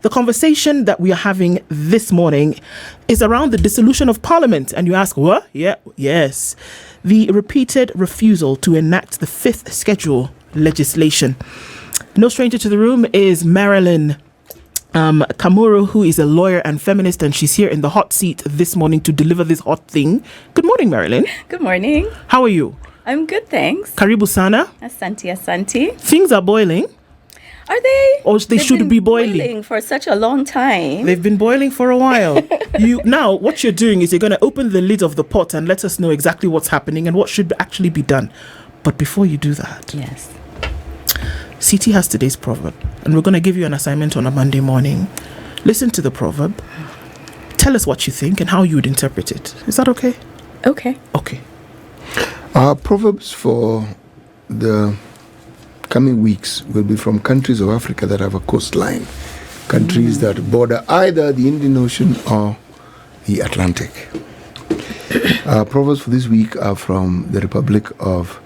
the conversation that we are having this morning is around the dissolution of Parliament. And you ask, what? Yes. The repeated refusal to enact the fifth schedule legislation. No stranger to the room is Marilyn Kamuru, who is a lawyer and feminist, and she's here in the hot seat this morning to deliver this hot thing. Good morning, Marilyn. Good morning. How are you? I'm good, thanks. Karibu sana. Asante. Things are boiling. Are they? Or they should be boiling for such a long time. They've been boiling for a while. Now, what you're doing is you're going to open the lid of the pot and let us know exactly what's happening and what should actually be done. But before you do that, yes, CT has today's proverb, and we're going to give you an assignment on a Monday morning. Listen to the proverb. Tell us what you think and how you would interpret it. Is that okay? Okay. Our proverbs for the coming weeks will be from countries of Africa that have a coastline, countries that border either the Indian Ocean or the Atlantic. Our proverbs for this week are from the Republic of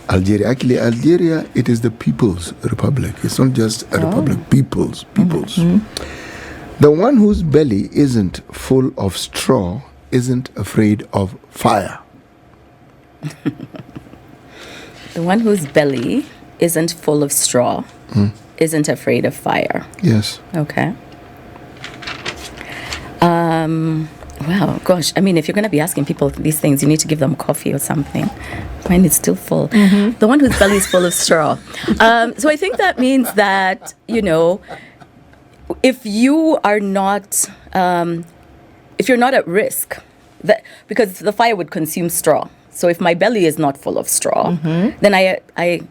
Algeria. Actually, Algeria, it is the People's Republic. It's not just a republic. People's. Mm-hmm. The one whose belly isn't full of straw isn't afraid of fire. The one whose belly isn't full of straw isn't afraid of fire. Yes. Okay. Wow, gosh. I mean, if you're going to be asking people these things, you need to give them coffee or something. Mine is still full. Mm-hmm. The one whose belly is full of straw. So I think that means that, if you are not, if you're not at risk, because the fire would consume straw. So if my belly is not full of straw, then I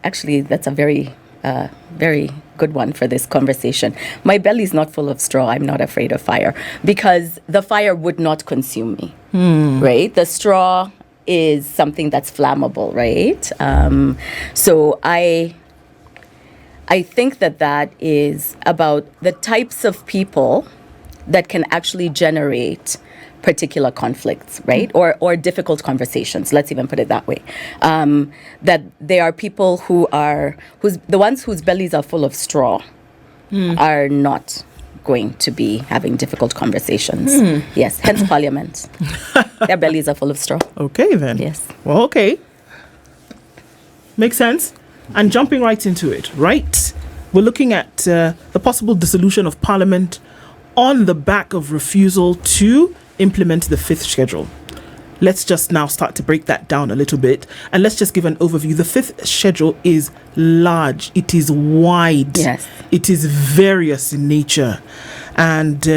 actually, that's a very, very good one for this conversation. My belly is not full of straw. I'm not afraid of fire because the fire would not consume me, right? The straw is something that's flammable, right? So I think that is about the types of people that can actually generate particular conflicts, right? Or difficult conversations, let's even put it that way. That there are people the ones whose bellies are full of straw are not going to be having difficult conversations. Yes, hence Parliament. Their bellies are full of straw. Okay, then. Yes. Well, okay. Makes sense. And jumping right into it, right? We're looking at the possible dissolution of Parliament on the back of refusal to implement the fifth schedule. Let's just now start to break that down a little bit, and let's just give an overview. The fifth schedule is large. It is wide. Yes. It is various in nature. And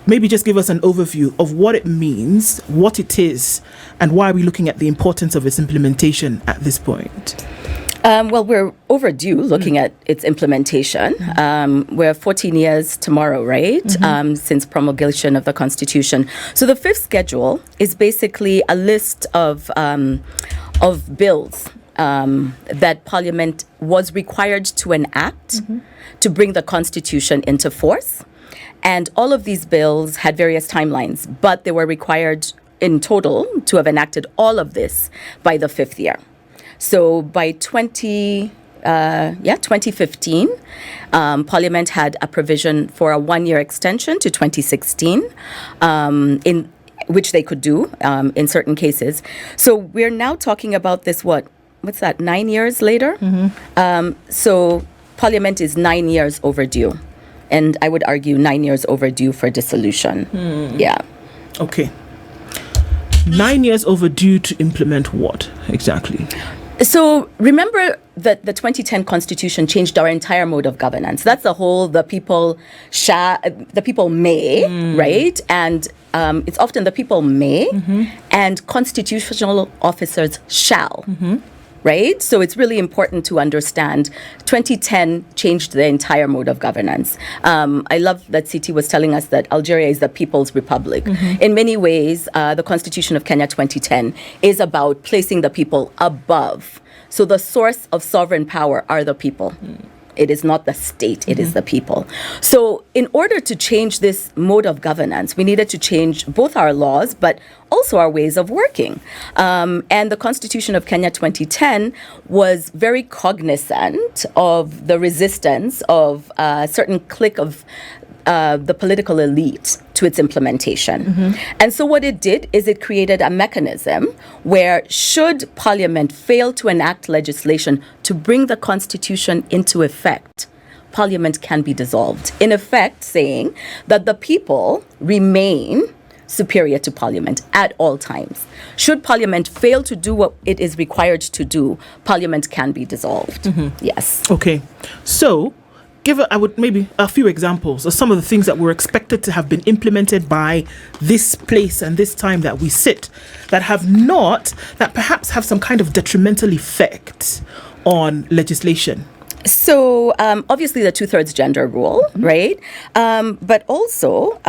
maybe just give us an overview of what it means, what it is, and why are we looking at the importance of its implementation at this point? Well, we're overdue looking at its implementation. We're 14 years tomorrow, right? Since promulgation of the Constitution. So the fifth schedule is basically a list of bills that Parliament was required to enact to bring the Constitution into force. And all of these bills had various timelines, but they were required in total to have enacted all of this by the fifth year. So by 2015, Parliament had a provision for a one-year extension to 2016, in which they could do in certain cases. So we're now talking about this, what's that, 9 years later? So Parliament is 9 years overdue. And I would argue 9 years overdue for dissolution. Yeah. Okay. 9 years overdue to implement what exactly? So remember that the 2010 Constitution changed our entire mode of governance. That's the whole, the people may, right? And it's often the people may, and constitutional officers shall, right? So it's really important to understand 2010 changed the entire mode of governance. I love that CT was telling us that Algeria is the People's Republic. In many ways, the Constitution of Kenya 2010 is about placing the people above. So the source of sovereign power are the people. It is not the state, it is the people. So in order to change this mode of governance, we needed to change both our laws, but also our ways of working. And the Constitution of Kenya 2010 was very cognizant of the resistance of a certain clique of the political elite to its implementation. And so what it did is it created a mechanism where should Parliament fail to enact legislation to bring the Constitution into effect, Parliament can be dissolved. In effect, saying that the people remain superior to Parliament at all times. Should Parliament fail to do what it is required to do, Parliament can be dissolved. Yes. Okay. So, I would maybe a few examples of some of the things that were expected to have been implemented by this place and this time that we sit, that have not, that perhaps have some kind of detrimental effect on legislation. So obviously the 2/3 gender rule, right? But also,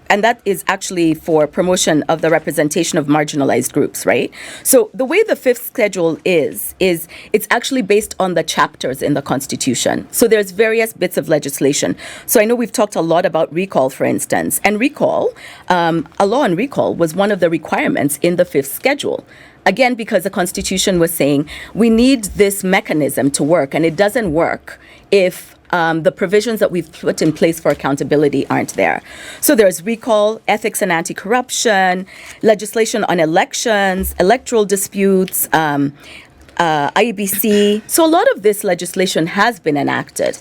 and that is actually for promotion of the representation of marginalized groups, right? So the way the fifth schedule is it's actually based on the chapters in the Constitution. So there's various bits of legislation. So I know we've talked a lot about recall, for instance, and recall, a law on recall was one of the requirements in the fifth schedule. Again, because the Constitution was saying we need this mechanism to work, and it doesn't work if the provisions that we've put in place for accountability aren't there. So there's recall, ethics and anti-corruption, legislation on elections, electoral disputes, IEBC. So a lot of this legislation has been enacted.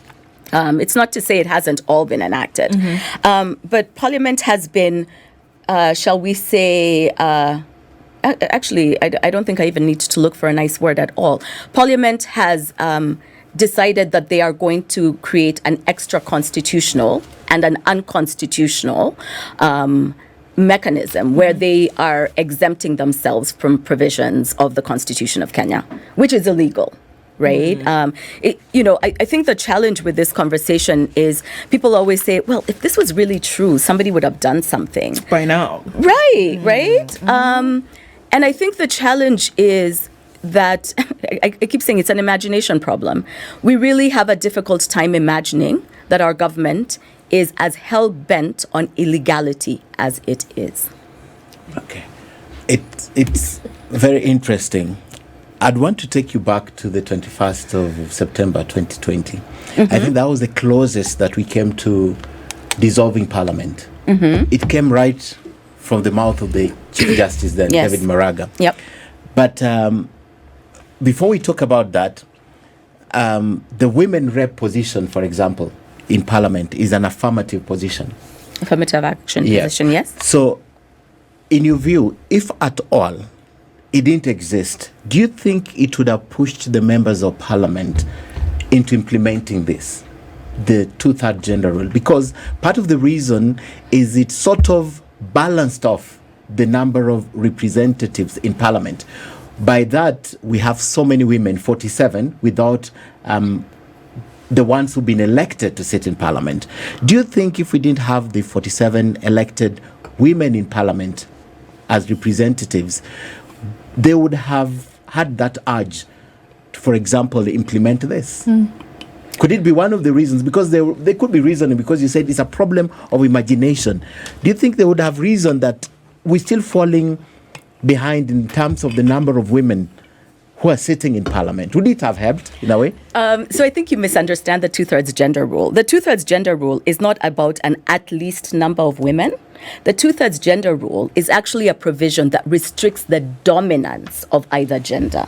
It's not to say it hasn't all been enacted. But Parliament has been, shall we say, actually, I don't think I even need to look for a nice word at all. Parliament has decided that they are going to create an extra constitutional and an unconstitutional mechanism where they are exempting themselves from provisions of the Constitution of Kenya, which is illegal. Right. I think the challenge with this conversation is people always say, well, if this was really true, somebody would have done something by now. Right. And I think the challenge is that I keep saying it's an imagination problem. We really have a difficult time imagining that our government is as hell-bent on illegality as it is. Okay. It's very interesting. I'd want to take you back to the 21st of September 2020. I think that was the closest that we came to dissolving Parliament. It came right from the mouth of the Chief Justice then, Yes. David Maraga. Yep. But before we talk about that, the women rep position, for example, in Parliament is an affirmative position. Affirmative action position, yes. So, in your view, if at all it didn't exist, do you think it would have pushed the members of Parliament into implementing this, the 2/3 gender rule? Because part of the reason is it sort of balanced off the number of representatives in Parliament. By that, we have so many women, 47, without the ones who've been elected to sit in Parliament. Do you think if we didn't have the 47 elected women in Parliament as representatives, they would have had that urge to, for example, implement this? Could it be one of the reasons? Because they could be reasoning, because you said it's a problem of imagination. Do you think they would have reasoned that we're still falling behind in terms of the number of women who are sitting in Parliament? Would it have helped in a way? So I think you misunderstand the 2/3 gender rule. The 2/3 gender rule is not about an at least number of women. The 2/3 gender rule is actually a provision that restricts the dominance of either gender.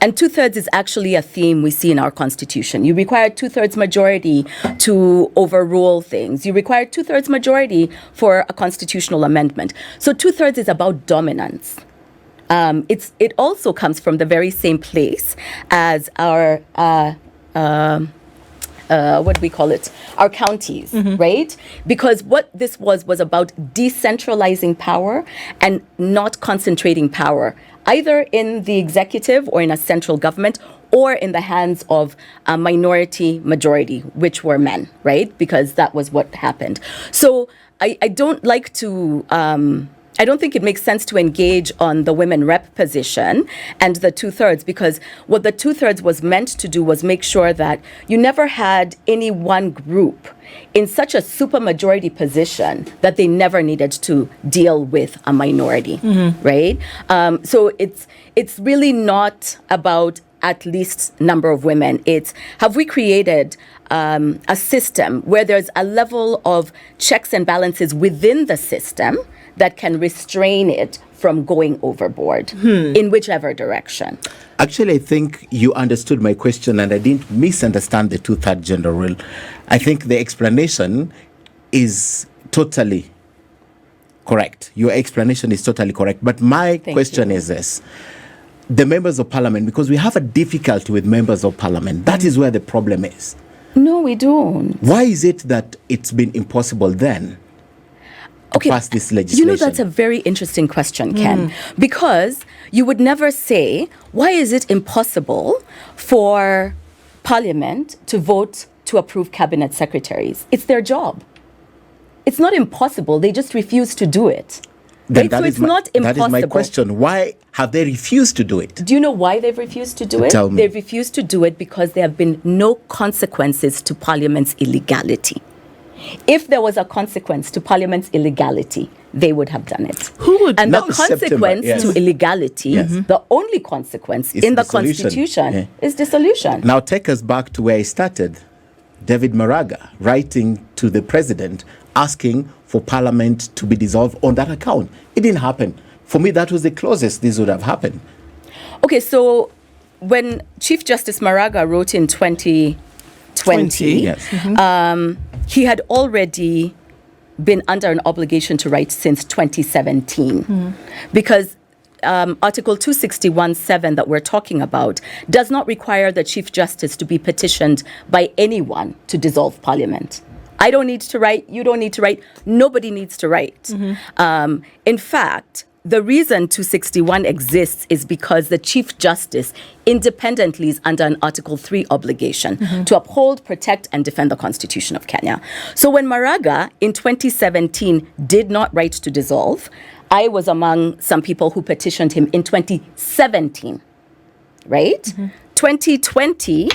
And 2/3 is actually a theme we see in our Constitution. You require 2/3 majority to overrule things. You require 2/3 majority for a constitutional amendment. So 2/3 is about dominance. It also comes from the very same place as our what do we call it? Our counties, right? Because what this was about decentralizing power and not concentrating power, either in the executive or in a central government, or in the hands of a minority majority, which were men, right? Because that was what happened. So I don't like to I don't think it makes sense to engage on the women rep position and the 2/3, because what the 2/3 was meant to do was make sure that you never had any one group in such a supermajority position that they never needed to deal with a minority, right? So it's really not about at least number of women. It's, have we created a system where there's a level of checks and balances within the system that can restrain it from going overboard in whichever direction? Actually, I think you understood my question and I didn't misunderstand the 2/3 gender rule. I think the explanation is totally correct. Your explanation is totally correct. But my question is this. The members of parliament, because we have a difficulty with members of parliament, that is where the problem is. No, we don't. Why is it that it's been impossible then to pass this legislation? You know, that's a very interesting question, Ken, because you would never say, why is it impossible for parliament to vote to approve cabinet secretaries? It's their job. It's not impossible. They just refuse to do it. Then right? So it's not impossible. That is my question. Why have they refused to do it? Do you know why they've refused to do it? Tell me. They've refused to do it because there have been no consequences to Parliament's illegality. If there was a consequence to Parliament's illegality, they would have done it. Who would? And the Not September, consequence yes. to illegality, the only consequence It's in the dissolution. Constitution is dissolution. Now take us back to where I started. David Maraga writing to the president asking for parliament to be dissolved on that account. It didn't happen. For me, that was the closest this would have happened. Okay, so when Chief Justice Maraga wrote in 2020, Yes. he had already been under an obligation to write since 2017 because Article 261(7) that we're talking about does not require the Chief Justice to be petitioned by anyone to dissolve Parliament. I don't need to write, you don't need to write, nobody needs to write. In fact, the reason 261 exists is because the Chief Justice independently is under an Article 3 obligation to uphold, protect, and defend the Constitution of Kenya. So when Maraga in 2017 did not write to dissolve, I was among some people who petitioned him in 2017, right? 2020,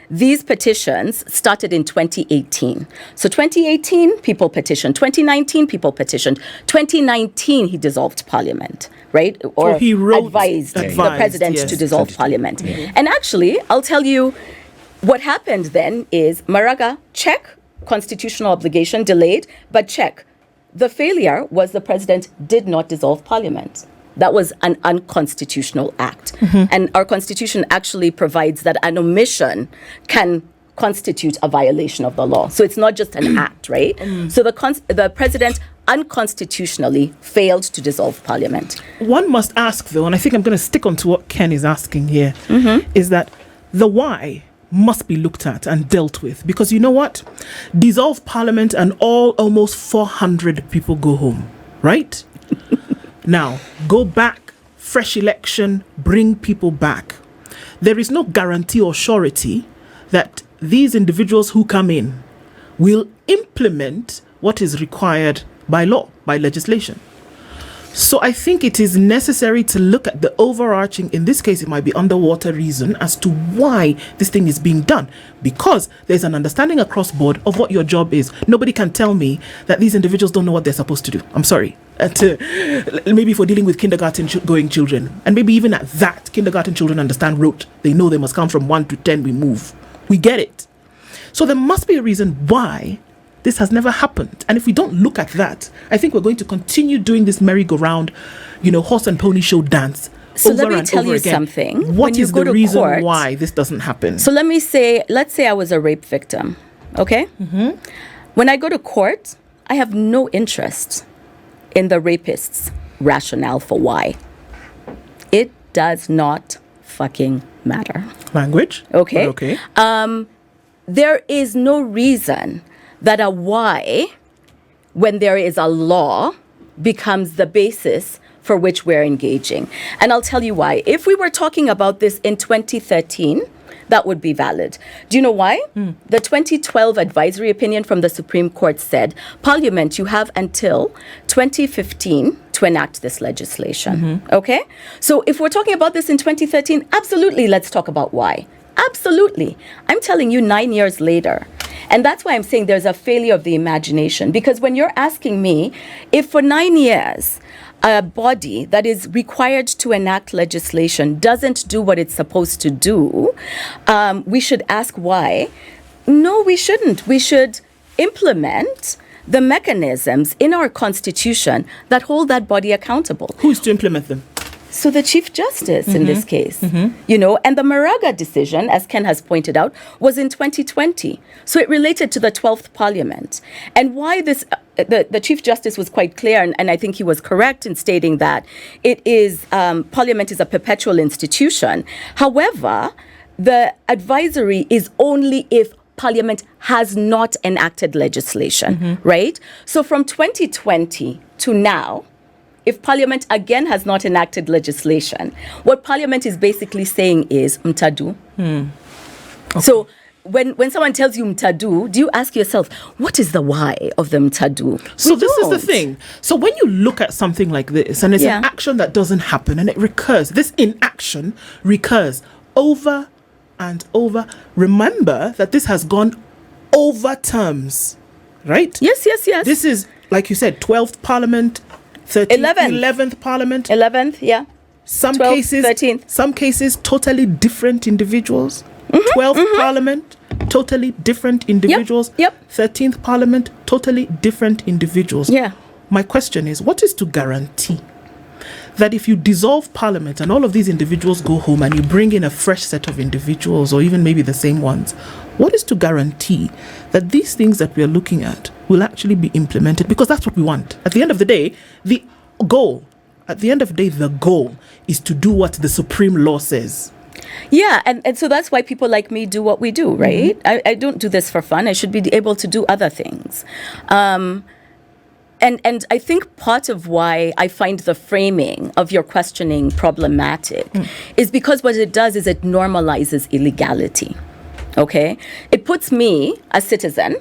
these petitions started in 2018. So 2018, people petitioned. 2019, people petitioned. 2019, he dissolved Parliament, right? Or he wrote, advised the advised, president yes. to dissolve Parliament. And actually, I'll tell you, what happened then is Maraga, check, constitutional obligation delayed, but check. The failure was the president did not dissolve Parliament. That was an unconstitutional act. And our constitution actually provides that an omission can constitute a violation of the law. So it's not just an act, right? So the president unconstitutionally failed to dissolve Parliament. One must ask, though, and I think I'm going to stick on to what Ken is asking here, is that the why must be looked at and dealt with. Because you know what? Dissolve Parliament and almost 400 people go home, right? Now, go back, fresh election, bring people back. There is no guarantee or surety that these individuals who come in will implement what is required by law, by legislation. So I think it is necessary to look at the overarching, in this case it might be underwater reason, as to why this thing is being done. Because there's an understanding across board of what your job is. Nobody can tell me that these individuals don't know what they're supposed to do. I'm sorry. Maybe for dealing with kindergarten going children. And maybe even at that, kindergarten children understand rote. They know they must come from 1 to 10, we move. We get it. So there must be a reason why this has never happened. And if we don't look at that, I think we're going to continue doing this merry-go-round, horse and pony show dance. So over let me and tell over you again. something. What is the reason court, why this doesn't happen? So let's say I was a rape victim, okay? When I go to court, I have no interest in the rapist's rationale for why. It does not fucking matter. Language? Okay. Okay. There is no reason that a why, when there is a law, becomes the basis for which we're engaging. And I'll tell you why. If we were talking about this in 2013, that would be valid. Do you know why? The 2012 advisory opinion from the Supreme Court said, Parliament, you have until 2015 to enact this legislation. Okay? So if we're talking about this in 2013, absolutely, let's talk about why. Absolutely. I'm telling you 9 years later. And that's why I'm saying there's a failure of the imagination. Because when you're asking me if for 9 years, a body that is required to enact legislation doesn't do what it's supposed to do, we should ask why. No, we shouldn't. We should implement the mechanisms in our constitution that hold that body accountable. Who's to implement them? So the Chief Justice in this case, you know, and the Muga decision, as Ken has pointed out, was in 2020. So it related to the 12th Parliament. And why this, the Chief Justice was quite clear, and I think he was correct in stating that it is, Parliament is a perpetual institution. However, the advisory is only if Parliament has not enacted legislation, right? So from 2020 to now, if Parliament again has not enacted legislation, what Parliament is basically saying is mtadu. Okay. So when someone tells you mtadu, do you ask yourself, what is the why of the mtadu? So this is the thing. So when you look at something like this, and it's an action that doesn't happen, and it recurs, this inaction recurs over and over. Remember that this has gone over terms, right? Yes. This is, like you said, 12th Parliament, 11th Parliament. 11th, yeah. Some 12th, cases, 13th. Some cases, totally different individuals. 12th Parliament, totally different individuals. Yep. 13th Parliament, totally different individuals. Yeah. My question is, what is to guarantee that if you dissolve Parliament and all of these individuals go home and you bring in a fresh set of individuals, or even maybe the same ones, what is to guarantee that these things that we are looking at will actually be implemented? Because that's what we want. At the end of the day, the goal is to do what the supreme law says. Yeah, and so that's why people like me do what we do, right? I don't do this for fun. I should be able to do other things. And I think part of why I find the framing of your questioning problematic is because what it does is it normalizes illegality. Okay? It puts me, a citizen,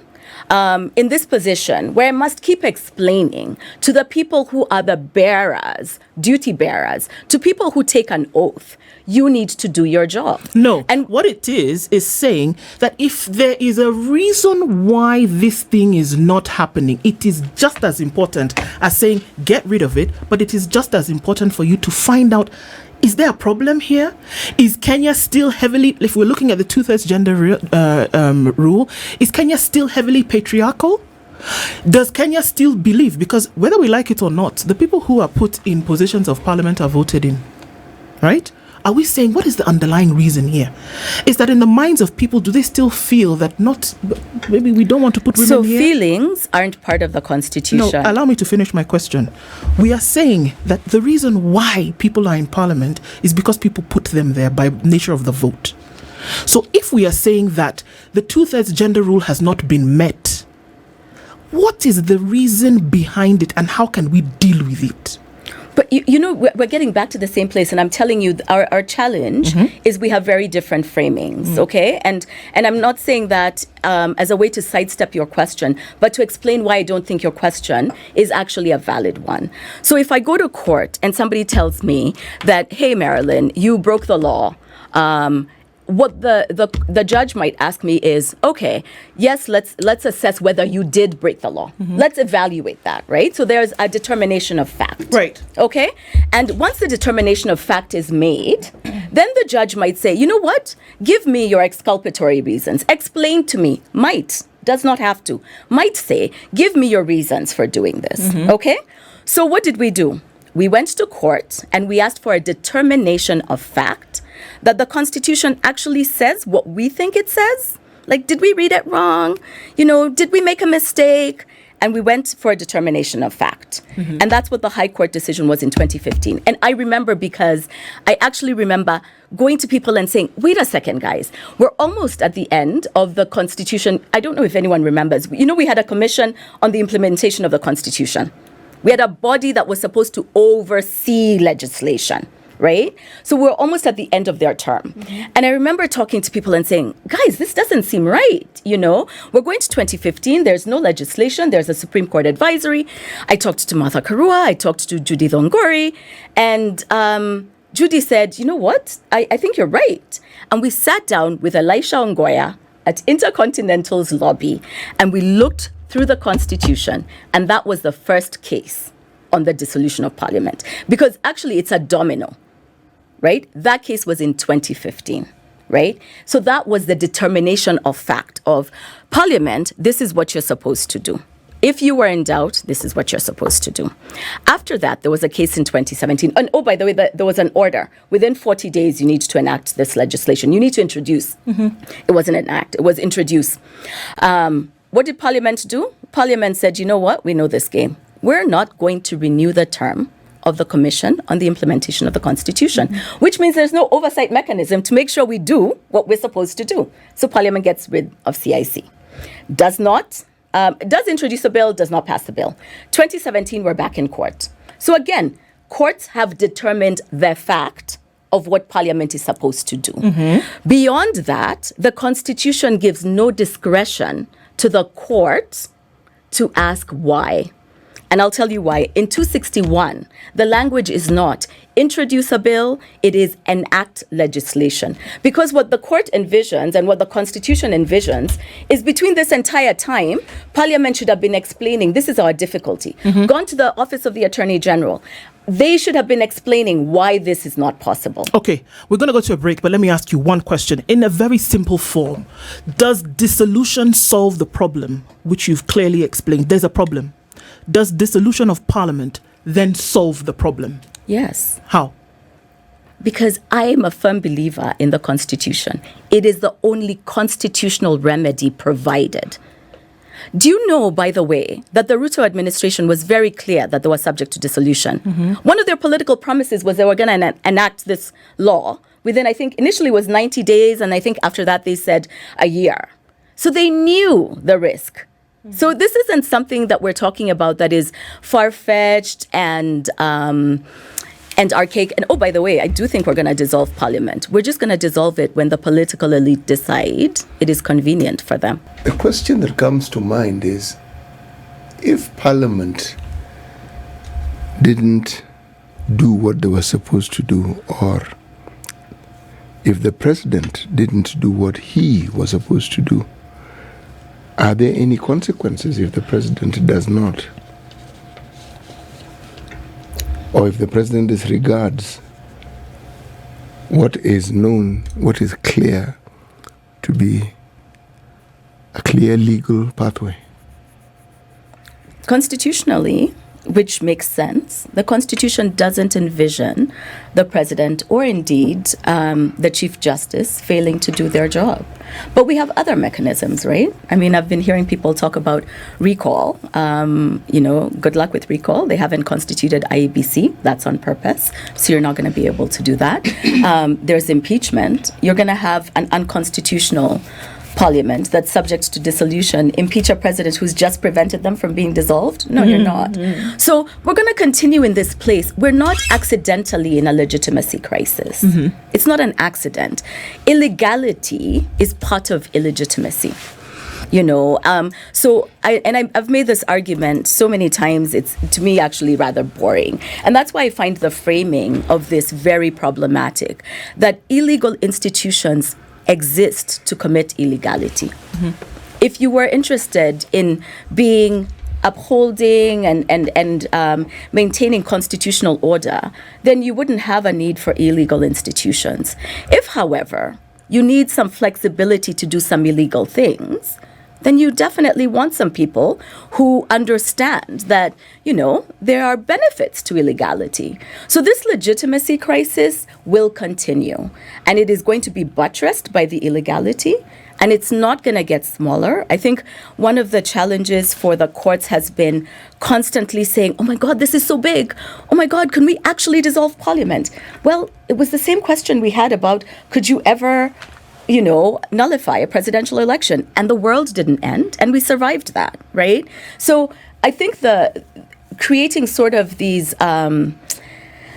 in this position where I must keep explaining to the people who are the bearers, duty bearers, to people who take an oath, you need to do your job. No, and what it is saying that if there is a reason why this thing is not happening, it is just as important as saying get rid of it, but it is just as important for you to find out, is there a problem here? Is Kenya still heavily, if we're looking at the 2/3 gender rule, is Kenya still heavily patriarchal? Does Kenya still believe, because whether we like it or not, the people who are put in positions of parliament are voted in, right? Are we saying, what is the underlying reason here? Is that in the minds of people, do they still feel that maybe we don't want to put women here? So feelings aren't part of the constitution. No, allow me to finish my question. We are saying that the reason why people are in parliament is because people put them there by nature of the vote. So if we are saying that the 2/3 gender rule has not been met, what is the reason behind it and how can we deal with it? But, you know, we're getting back to the same place. And I'm telling you, our challenge is we have very different framings, okay? And I'm not saying that as a way to sidestep your question, but to explain why I don't think your question is actually a valid one. So if I go to court and somebody tells me that, hey, Marilyn, you broke the law, what the judge might ask me is, okay, yes, let's assess whether you did break the law. Let's evaluate that, right? So there's a determination of fact. Right. Okay? And once the determination of fact is made, then the judge might say, you know what? Give me your exculpatory reasons. Explain to me. Might. Does not have to. Might say, give me your reasons for doing this. Okay? So what did we do? We went to court and we asked for a determination of fact that the Constitution actually says what we think it says. Like, did we read it wrong? You know, did we make a mistake? And we went for a determination of fact. And that's what the High Court decision was in 2015. And I remember because I actually remember going to people and saying, wait a second, guys, we're almost at the end of the Constitution. I don't know if anyone remembers. You know, we had a commission on the implementation of the Constitution. We had a body that was supposed to oversee legislation, right? So we're almost at the end of their term. And I remember talking to people and saying, guys, this doesn't seem right. We're going to 2015. There's no legislation. There's a Supreme Court advisory. I talked to Martha Karua. I talked to Judy Thongori. And Judy said, you know what? I think you're right. And we sat down with Elisha Ongoya at Intercontinental's lobby, and we looked through the Constitution. And that was the first case on the dissolution of Parliament. Because actually, it's a domino. Right? That case was in 2015, right? So that was the determination of fact of Parliament, this is what you're supposed to do. If you were in doubt, this is what you're supposed to do. After that, there was a case in 2017. And by the way, there was an order. Within 40 days, you need to enact this legislation. You need to introduce. It wasn't enact, it was introduce. What did Parliament do? Parliament said, you know what? We know this game. We're not going to renew the term of the Commission on the implementation of the Constitution, which means there's no oversight mechanism to make sure we do what we're supposed to do. So Parliament gets rid of CIC. Does introduce a bill, does not pass the bill. 2017, we're back in court. So again, courts have determined the fact of what Parliament is supposed to do. Beyond that, the Constitution gives no discretion to the court to ask why. And I'll tell you why. In 261, the language is not introduce a bill, it is enact legislation. Because what the court envisions and what the Constitution envisions is between this entire time, Parliament should have been explaining, this is our difficulty. Gone to the Office of the Attorney General. They should have been explaining why this is not possible. Okay, we're going to go to a break, but let me ask you one question. In a very simple form, does dissolution solve the problem, which you've clearly explained? There's a problem. Does dissolution of Parliament then solve the problem? Yes. How? Because I am a firm believer in the Constitution. It is the only constitutional remedy provided. Do you know, by the way, that the Ruto administration was very clear that they were subject to dissolution? One of their political promises was they were going to enact this law within, I think, initially was 90 days, and I think after that they said a year. So they knew the risk. So this isn't something that we're talking about that is far-fetched and archaic. And by the way, I do think we're going to dissolve Parliament. We're just going to dissolve it when the political elite decide it is convenient for them. The question that comes to mind is, if Parliament didn't do what they were supposed to do, or if the President didn't do what he was supposed to do, are there any consequences if the President does not? Or if the President disregards what is known, what is clear to be a clear legal pathway? Constitutionally, which makes sense, the Constitution doesn't envision the President or indeed the Chief Justice failing to do their job. But we have other mechanisms, right? I mean, I've been hearing people talk about recall. Good luck with recall. They haven't constituted IEBC. That's on purpose. So you're not going to be able to do that. There's impeachment. You're going to have an unconstitutional Parliament that's subject to dissolution, impeach a president who's just prevented them from being dissolved? No, you're not. So we're going to continue in this place. We're not accidentally in a legitimacy crisis. It's not an accident. Illegality is part of illegitimacy. I've made this argument so many times, it's to me actually rather boring. And that's why I find the framing of this very problematic, that illegal institutions exist to commit illegality. If you were interested in upholding and maintaining constitutional order, then you wouldn't have a need for illegal institutions. If, however, you need some flexibility to do some illegal things, then you definitely want some people who understand that, there are benefits to illegality. So this legitimacy crisis will continue, and it is going to be buttressed by the illegality, and it's not going to get smaller. I think one of the challenges for the courts has been constantly saying, oh my God, this is so big. Oh my God, can we actually dissolve Parliament? Well, it was the same question we had about, could you ever nullify a presidential election? And the world didn't end, and we survived that, right? So I think creating sort of these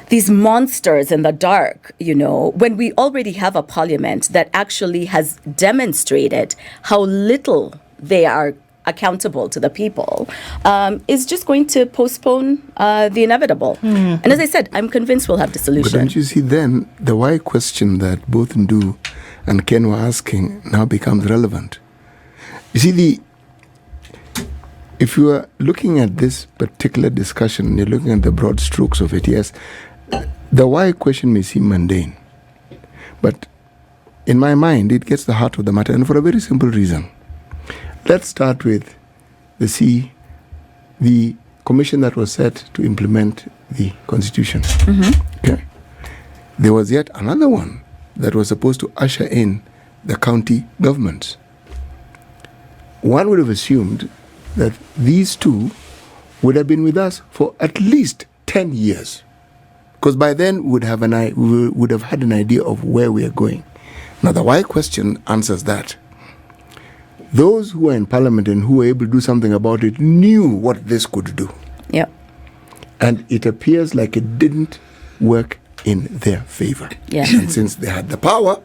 these monsters in the dark, when we already have a parliament that actually has demonstrated how little they are accountable to the people, is just going to postpone the inevitable. And as I said, I'm convinced we'll have dissolution. But don't you see then, the why question that both Ndu and Ken were asking now becomes relevant. You see, if you are looking at this particular discussion, you're looking at the broad strokes of it, yes, the why question may seem mundane. But in my mind, it gets the heart of the matter, and for a very simple reason. Let's start with the commission that was set to implement the Constitution. Okay. There was yet another one that was supposed to usher in the county governments. One would have assumed that these two would have been with us for at least 10 years. Because by then we would have had an idea of where we are going. Now the why question answers that. Those who are in parliament and who were able to do something about it knew what this could do. Yep. And it appears like it didn't work in their favor. Yes. And since they had the power,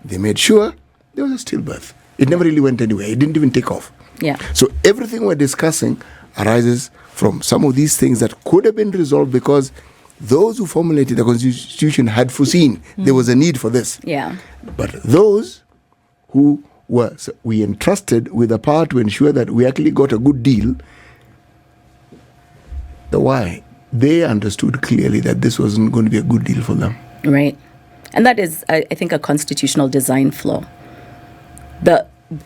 they made sure there was a stillbirth. It never really went anywhere. It didn't even take off. Yeah. So everything we're discussing arises from some of these things that could have been resolved because those who formulated the Constitution had foreseen there was a need for this. Yeah. But those who we entrusted with the power to ensure that we actually got a good deal, the why, they understood clearly that this wasn't going to be a good deal for them. Right. And that is, I think, a constitutional design flaw.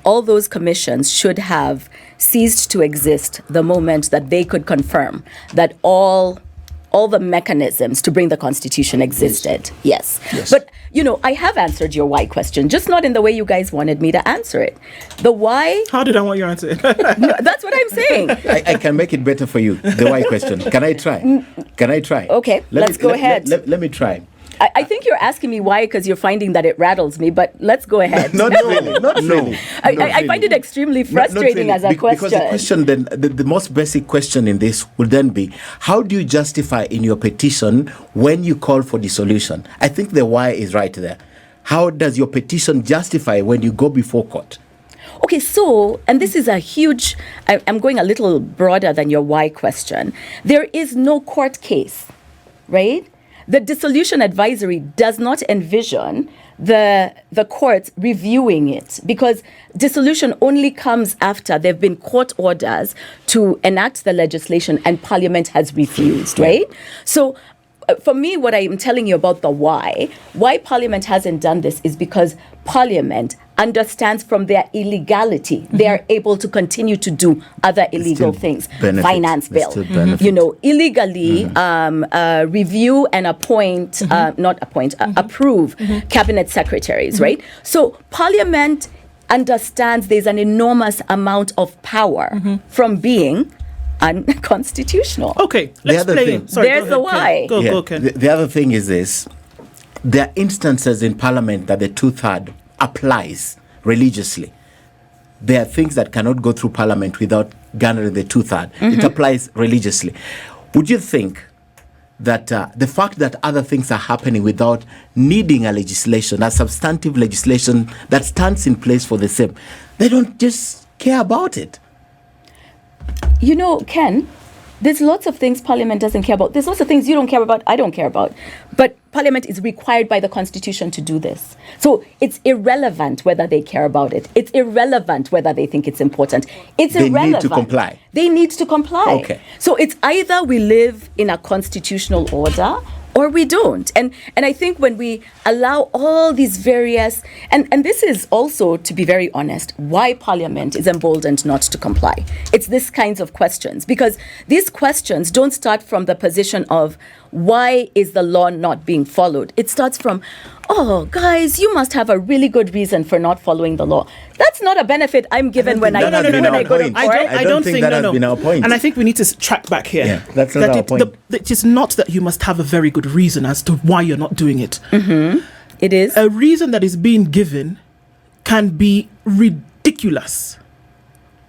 All those commissions should have ceased to exist the moment that they could confirm that all the mechanisms to bring the Constitution existed. Yes. But, I have answered your why question, just not in the way you guys wanted me to answer it. The why... How did I want you to answer it? No, that's what I'm saying. I can make it better for you, the why question. Can I try? Okay, let's go ahead. Let me try. I think you're asking me why because you're finding that it rattles me, but let's go ahead. Not really. I find it extremely frustrating as a question. Because the question then, the most basic question in this would then be, how do you justify in your petition when you call for dissolution? I think the why is right there. How does your petition justify when you go before court? Okay, so, and this is a huge, I'm going a little broader than your why question. There is no court case, right? The dissolution advisory does not envision the courts reviewing it because dissolution only comes after there have been court orders to enact the legislation and Parliament has refused, right? So for me, what I'm telling you about the why Parliament hasn't done this is because Parliament understands from their illegality, they are able to continue to do other illegal things. Finance bill, illegally review and appoint, approve cabinet secretaries, right? So Parliament understands there's an enormous amount of power from being unconstitutional. Okay, let's play it. Sorry, there's the why. Go, Ken. The other thing is this. There are instances in Parliament that the 2/3 applies religiously. There are things that cannot go through Parliament without garnering the 2/3. It applies religiously. Would you think that the fact that other things are happening without needing a substantive legislation that stands in place for the same, they don't just care about it? Ken, there's lots of things Parliament doesn't care about. There's lots of things you don't care about, I don't care about. But Parliament is required by the Constitution to do this. So it's irrelevant whether they care about it. It's irrelevant whether they think it's important. It's irrelevant. They need to comply. They need to comply. Okay. So it's either we live in a constitutional order or we don't. And I think when we allow all these various, and this is also, to be very honest, why Parliament is emboldened not to comply. It's these kinds of questions, because these questions don't start from the position of why is the law not being followed. It starts from, oh, guys, you must have a really good reason for not following the law. That's not a benefit I'm given when I go to court. I don't think that has been our point. And I think we need to track back here. Yeah, that's not our point. It is not that you must have a very good reason as to why you're not doing it. It is. A reason that is being given can be ridiculous,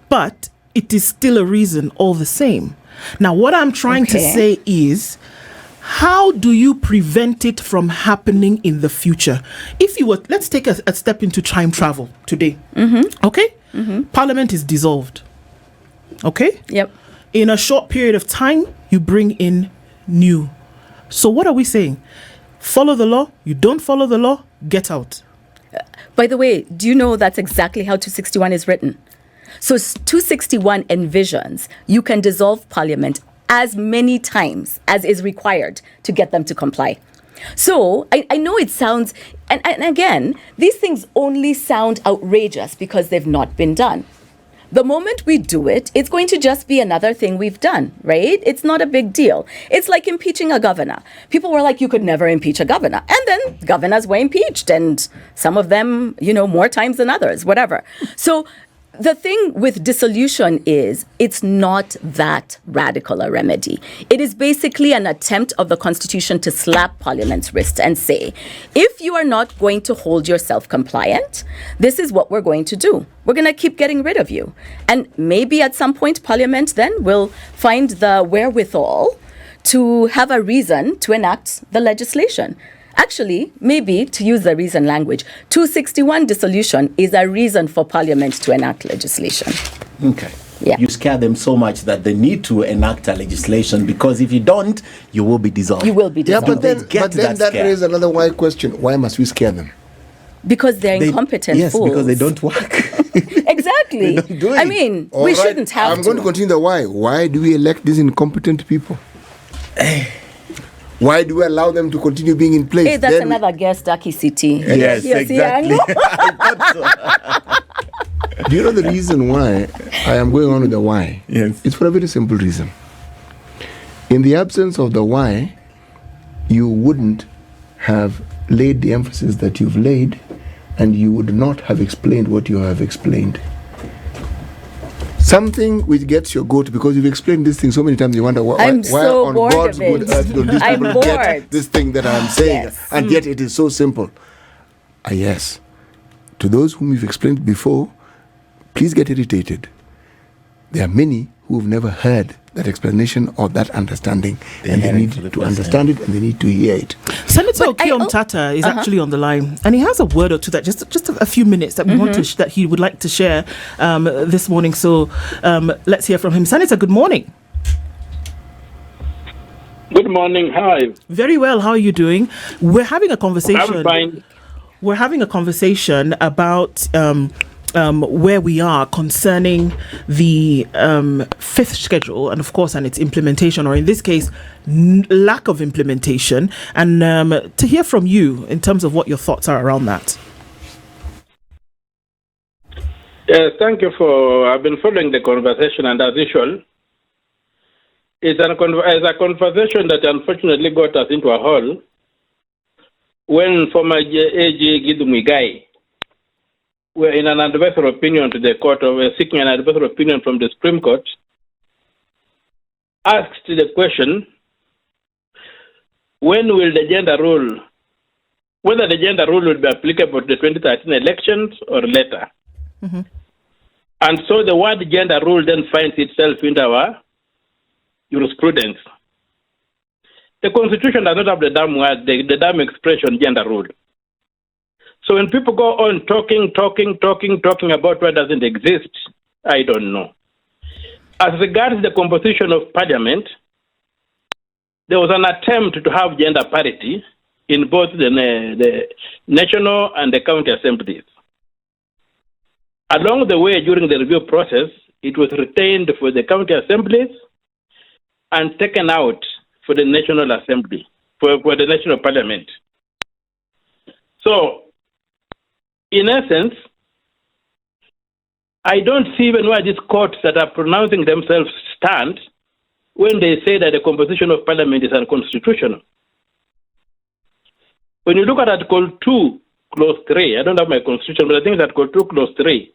but it is still a reason all the same. Now, what I'm trying to say is, How do you prevent it from happening in the future? If you were, let's take a step into time travel today. Okay? Parliament is dissolved. Okay? Yep. In a short period of time, you bring in new. So what are we saying? Follow the law. You don't follow the law, get out. By the way, do you know that's exactly how 261 is written? So 261 envisions you can dissolve parliament as many times as is required to get them to comply. So I know it sounds, and again, these things only sound outrageous because they've not been done. The moment we do it, it's going to just be another thing we've done, right? It's not a big deal. It's like impeaching a governor. People were like, you could never impeach a governor. And then governors were impeached, and some of them, more times than others, whatever. So the thing with dissolution is it's not that radical a remedy. It is basically an attempt of the Constitution to slap Parliament's wrist and say, if you are not going to hold yourself compliant, this is what we're going to do. We're going to keep getting rid of you. And maybe at some point, Parliament then will find the wherewithal to have a reason to enact the legislation. Actually, maybe, to use the reason language, 261 dissolution is a reason for Parliament to enact legislation. Okay. Yeah. You scare them so much that they need to enact a legislation, because if you don't, you will be dissolved. You will be dissolved. Yeah, but then, Get that scare. raises another why question. Why must we scare them? Because they're incompetent yes, fools. because they don't work. Exactly. They don't do it. I mean, All we right, shouldn't have I'm going to continue the why. Why do we elect these incompetent people? Why do we allow them to continue being in place? Hey, that's Then another guest, Aki City. Yes, exactly. do you know the reason why I am going on with the why? Yes. It's for a very simple reason. In the absence of the why, you wouldn't have laid the emphasis that you've laid, and you would not have explained what you have explained. Something which gets your goat, because you've explained this thing so many times, you wonder why so on bored God's of it. good earth don't these I'm people get bored. this thing that I'm saying, Yes. and yet it is so simple. Yes, to those whom you've explained before, please get irritated. There are many who have never heard that explanation or that understanding, and they need to understand it, and they need to hear it. Senator But Okoh Omtatah is actually on the line, and he has a word or two that just a few minutes that we want to that he would like to share this morning. So let's hear from him. Senator, good morning. Good morning. Hi. Very well. How are you doing? We're having a conversation. I'm fine. We're having a conversation about where we are concerning the fifth schedule, and of course, and its implementation, or in this case, lack of implementation, and to hear from you in terms of what your thoughts are around that. Yes, thank you for. I've been following the conversation, and as usual, it's a conversation that unfortunately got us into a hole when former AG Muga were in an advisory opinion to the court, or were seeking an advisory opinion from the Supreme Court, asked the question, when will the gender rule, whether the gender rule will be applicable to the 2013 elections or later. Mm-hmm. And so the word gender rule then finds itself in our jurisprudence. The Constitution does not have the damn word, the damn expression gender rule. So when people go on talking about what doesn't exist, I don't know. As regards the composition of Parliament, there was an attempt to have gender parity in both the national and the county assemblies. Along the way, during the review process, it was retained for the county assemblies and taken out for the National Assembly, for the National Parliament. So, in essence, I don't see even why these courts that are pronouncing themselves stand when they say that the composition of Parliament is unconstitutional. When you look at Article 2, Clause 3, I don't have my Constitution, but I think it's Article 2, Clause 3,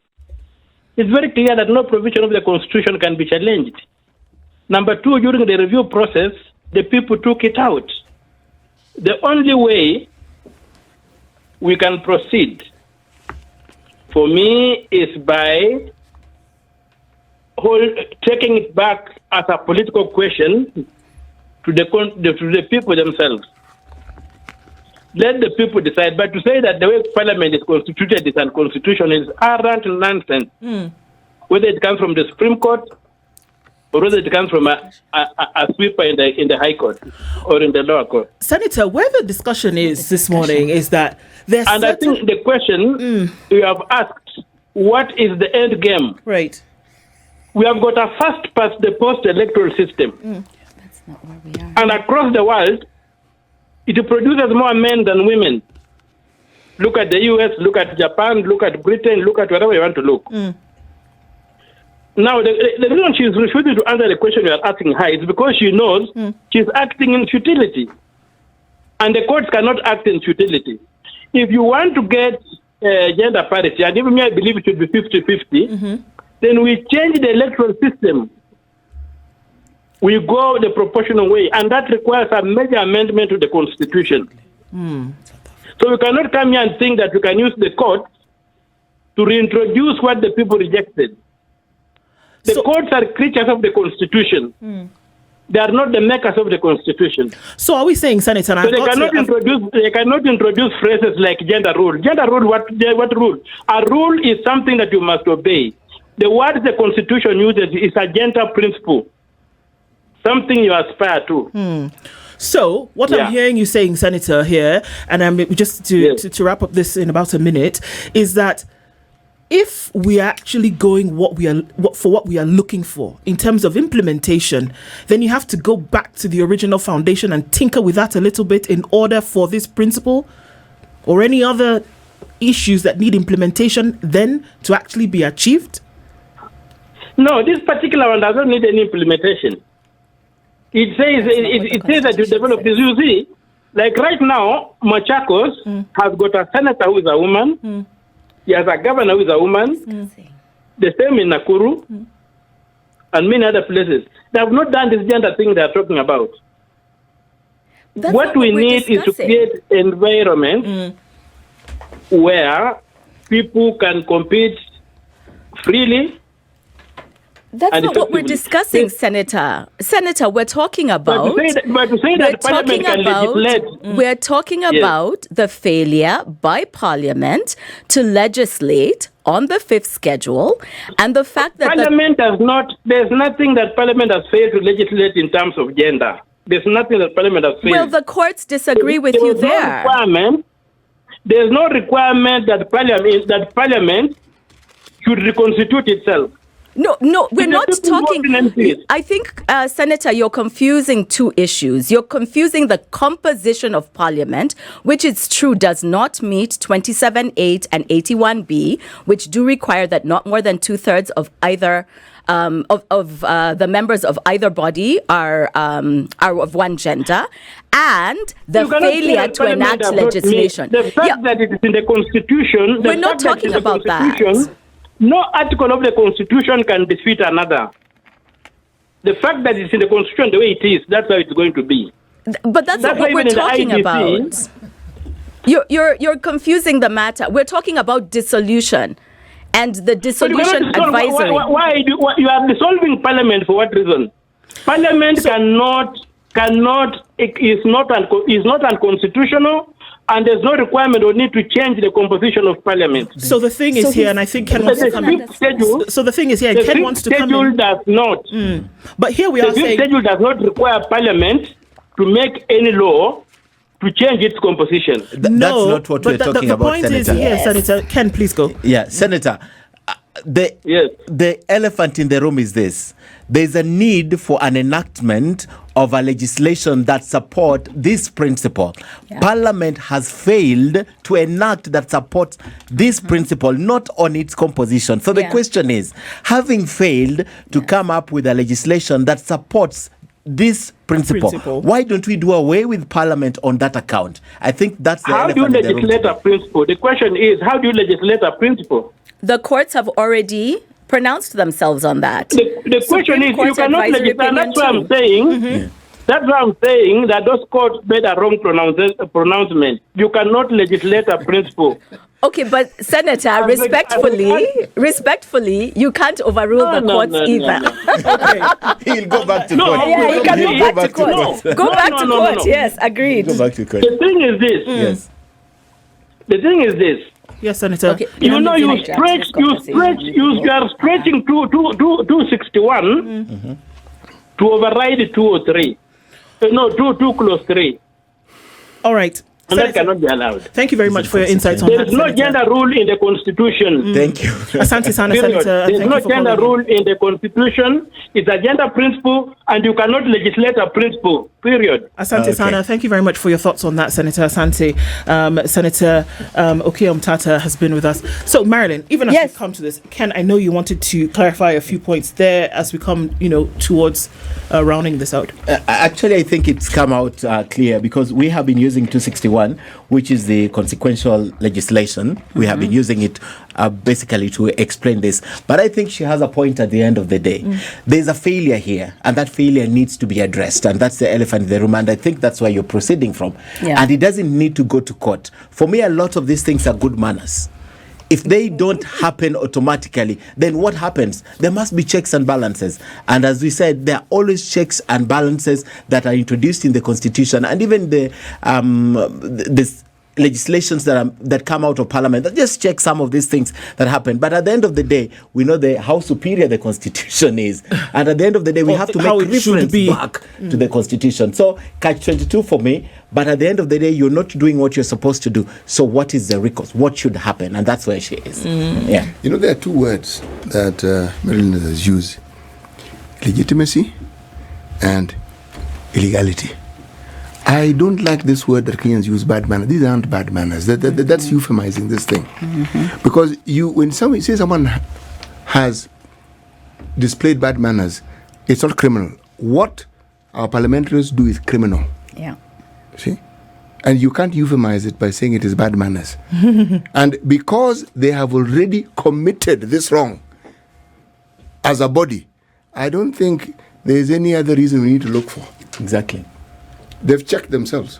it's very clear that no provision of the Constitution can be challenged. Number two, during the review process, the people took it out. The only way we can proceed, for me, is by taking it back as a political question to the people themselves. Let the people decide. But to say that the way Parliament is constituted is unconstitutional is arrant nonsense. Whether it comes from the Supreme Court or whether it comes from a sweeper in the High Court or in the lower court. Senator, where the discussion is this morning is that there's and I think the question you have asked, what is the end game? Right. We have got a first past the post electoral system. That's not where we are. And across the world, it produces more men than women. Look at the US, look at Japan, look at Britain, look at wherever you want to look. Now, the reason she's refusing to answer the question you are asking her is because she knows she's acting in futility. And the courts cannot act in futility. If you want to get gender parity, and even me, I believe it should be 50-50, then we change the electoral system. We go the proportional way, and that requires a major amendment to the Constitution. So we cannot come here and think that we can use the court to reintroduce what the people rejected. The courts are creatures of the Constitution. They are not the makers of the Constitution. So are we saying, Senator? So they cannot introduce phrases like gender rule. Gender rule, what rule? A rule is something that you must obey. The word the Constitution uses is a gender principle, something you aspire to. So what I'm hearing you saying, Senator, here, and I'm just to wrap up this in about a minute, is that if we are actually going what we are looking for in terms of implementation, then you have to go back to the original foundation and tinker with that a little bit in order for this principle or any other issues that need implementation then to actually be achieved? No, this particular one doesn't need any implementation. It says that you develop this. You see, like right now, Machakos has got a senator who is a woman. He has a governor who is a woman. The same in Nakuru and many other places. They have not done this gender thing they are talking about. What we need is to create an environment where people can compete freely. That's not what we're discussing, Senator. Senator, we're talking about. But to say that Parliament can legislate. We're talking about the failure by Parliament to legislate on the fifth schedule, and the fact that Parliament does not. There's nothing that Parliament has failed to legislate in terms of gender. There's nothing that Parliament has failed. Well, the courts disagree with you there. There's no requirement that Parliament should reconstitute itself. No, we're not talking. I think, Senator, you're confusing two issues. You're confusing the composition of Parliament, which it's true does not meet 27(8) and 81(b), which do require that not more than 2/3 of either the members of either body are of one gender, and the failure to enact legislation. The fact that it is in the Constitution. We're not talking about that. No article of the Constitution can defeat another. The fact that it's in the Constitution the way it is, that's how it's going to be. But that's not what we're talking about. You're confusing the matter. We're talking about dissolution and the dissolution advisory. Why you are dissolving Parliament for what reason? Parliament is not unconstitutional. And there's no requirement or need to change the composition of Parliament. So the thing is here, and I think Ken wants to come in. So the thing is here, Ken wants to come in. The fifth schedule does not. But here we are saying... The fifth schedule does not require Parliament to make any law to change its composition. That's not what we're talking about, Senator. The point is here, Senator. Ken, please go. Yeah, Senator. The elephant in the room is this. There's a need for an enactment of a legislation that support this principle. Parliament has failed to enact that supports this principle, not on its composition. So the question is, having failed to come up with a legislation that supports this principle, why don't we do away with Parliament on that account? I think that's the elephant in the room. How do you legislate a principle? The question is, how do you legislate a principle? The courts have already pronounced themselves on that. The question is, you cannot legislate. That's why I'm saying That's why I'm saying that those courts made a wrong pronouncement. You cannot legislate a principle. Okay, but Senator, respectfully, you can't overrule the courts either. He'll go back to No, court. Yeah, he can No, go back to court. Go back to court. Yes, agreed. Go back to court. The thing is this. Yes. The thing is this. Yes, Senator. Okay. You know, you are stretching 261 to override 203. No, 2 clause 3. All right. And that cannot be allowed. Thank you very much for your insights on There that, is no Senator. gender rule in the Constitution. Thank you. Asante Sana, Period. Senator. There is Thank no you for gender calling in. rule in the Constitution. It's a gender principle, and you cannot legislate a principle. Period. Asante Sana, thank you very much for your thoughts on that, Senator Asante. Senator Okoh Omtatah has been with us. So, Marilyn, even as we come to this, Ken, I know you wanted to clarify a few points there as we come, towards rounding this out. Actually, I think it's come out clear because we have been using 261, which is the consequential legislation. We have been using it basically to explain this. But I think she has a point at the end of the day. There's a failure here, and that failure needs to be addressed. And that's the elephant in the room. And I think that's where you're proceeding from. Yeah. And it doesn't need to go to court. For me, a lot of these things are good manners. If they don't happen automatically, then what happens? There must be checks and balances. And as we said, there are always checks and balances that are introduced in the Constitution, and even the legislations that come out of Parliament that just check some of these things that happen. But at the end of the day, we know how superior the Constitution is. And at the end of the day, we have to make reference back to the Constitution. So catch-22 for me. But at the end of the day, you're not doing what you're supposed to do. So what is the recourse? What should happen? And that's where she is. Yeah. There are two words that Marilyn has used: legitimacy and illegality. I don't like this word that Kenyans use, bad manners. These aren't bad manners. That's euphemizing this thing. Because when somebody says someone has displayed bad manners, it's not criminal. What our parliamentarians do is criminal. Yeah. See? And you can't euphemize it by saying it is bad manners. And because they have already committed this wrong as a body, I don't think there is any other reason we need to look for. Exactly. They've checked themselves.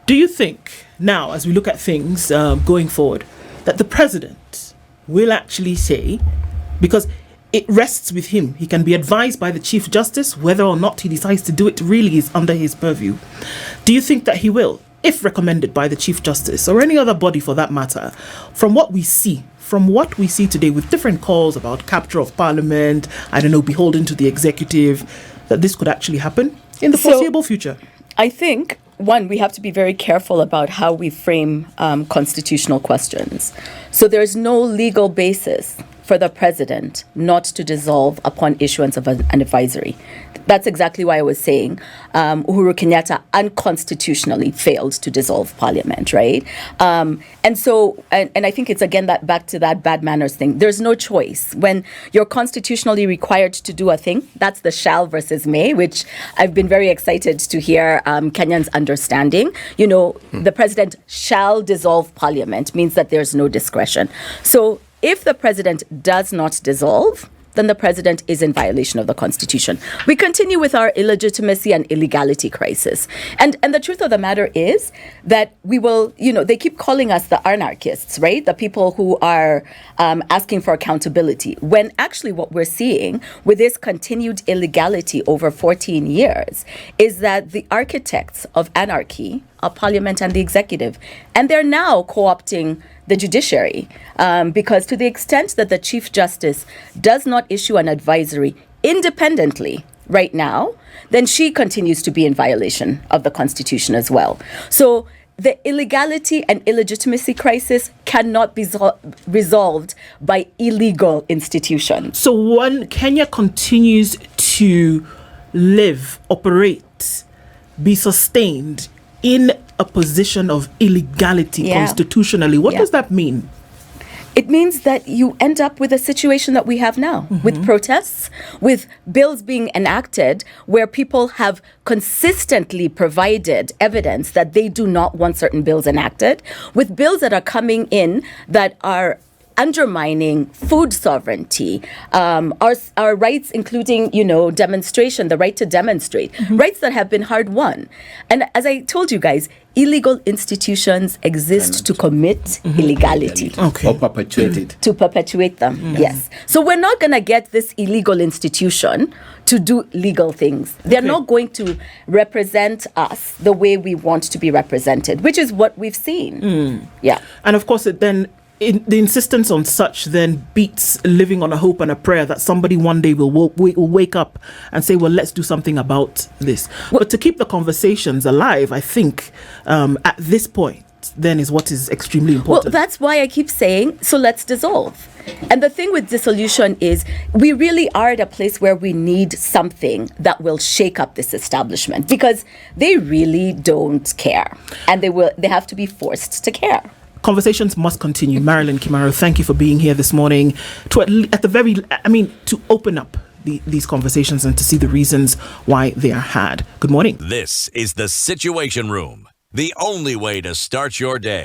Do you think now, as we look at things going forward, that the president will actually say, because it rests with him, he can be advised by the Chief Justice, whether or not he decides to do it really is under his purview. Do you think that he will, if recommended by the Chief Justice or any other body for that matter, from what we see today with different calls about capture of Parliament, beholden to the executive, that this could actually happen in the foreseeable future? I think, one, we have to be very careful about how we frame constitutional questions. So there's no legal basis for the president not to dissolve upon issuance of an advisory. That's exactly why I was saying Uhuru Kenyatta unconstitutionally failed to dissolve parliament, right? And I think it's again that back to that bad manners thing. There's no choice. When you're constitutionally required to do a thing, that's the shall versus may, which I've been very excited to hear Kenyans understanding. The president shall dissolve parliament means that there's no discretion. So if the president does not dissolve, then the president is in violation of the Constitution. We continue with our illegitimacy and illegality crisis. And the truth of the matter is that we will, they keep calling us the anarchists, right? The people who are asking for accountability. When actually what we're seeing with this continued illegality over 14 years is that the architects of anarchy are Parliament and the executive. And they're now co-opting the judiciary, because to the extent that the Chief Justice does not issue an advisory independently right now, then she continues to be in violation of the Constitution as well. So the illegality and illegitimacy crisis cannot be resolved by illegal institutions. So when Kenya continues to live, operate, be sustained in a position of illegality constitutionally, what does that mean? It means that you end up with a situation that we have now, with protests, with bills being enacted where people have consistently provided evidence that they do not want certain bills enacted, with bills that are coming in that are undermining food sovereignty, our rights, including, demonstration, the right to demonstrate, rights that have been hard won. And as I told you guys, illegal institutions exist to commit illegality. Or perpetuate it. To perpetuate them, yes. So we're not going to get this illegal institution to do legal things. They're not going to represent us the way we want to be represented, which is what we've seen. Yeah. And of course, the insistence on such then beats living on a hope and a prayer that somebody one day will wake up and say, well, let's do something about this. But to keep the conversations alive, I think at this point, then is what is extremely important. Well, that's why I keep saying, so let's dissolve. And the thing with dissolution is we really are at a place where we need something that will shake up this establishment, because they really don't care, and they have to be forced to care. Conversations must continue. Marilyn Kamuru, thank you for being here this morning to open up these conversations and to see the reasons why they are had. Good morning. This is The Situation Room, the only way to start your day.